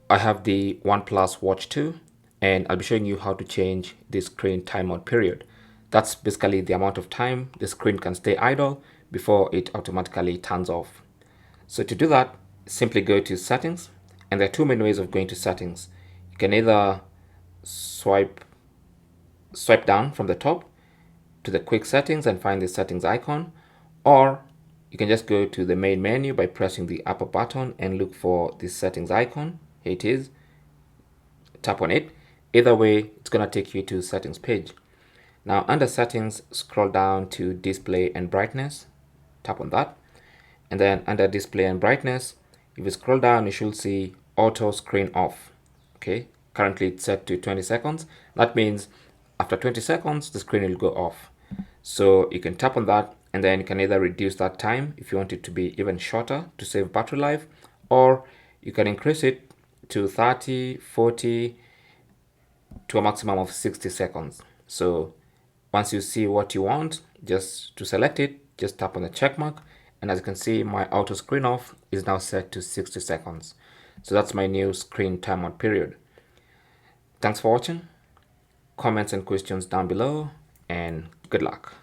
I have the OnePlus Watch 2, and I'll be showing you how to change the screen timeout period. That's basically the amount of time the screen can stay idle before it automatically turns off. So to do that, simply go to settings, and there are two main ways of going to settings. You can either swipe down from the top to the quick settings and find the settings icon, or you can just go to the main menu by pressing the upper button and look for the settings icon. Here it is. Tap on it. Either way, it's going to take you to settings page. Now under settings, scroll down to display and brightness. Tap on that. And then under display and brightness, if you scroll down, you should see auto screen off. Okay, currently it's set to 20 seconds. That means after 20 seconds, the screen will go off. So you can tap on that, and then you can either reduce that time if you want it to be even shorter to save battery life, or you can increase it to 30, 40, to a maximum of 60 seconds. So once you see what you want, just to select it, just tap on the check mark. And as you can see, my auto screen off is now set to 60 seconds. So that's my new screen timeout period. Thanks for watching. Comments and questions down below, and good luck.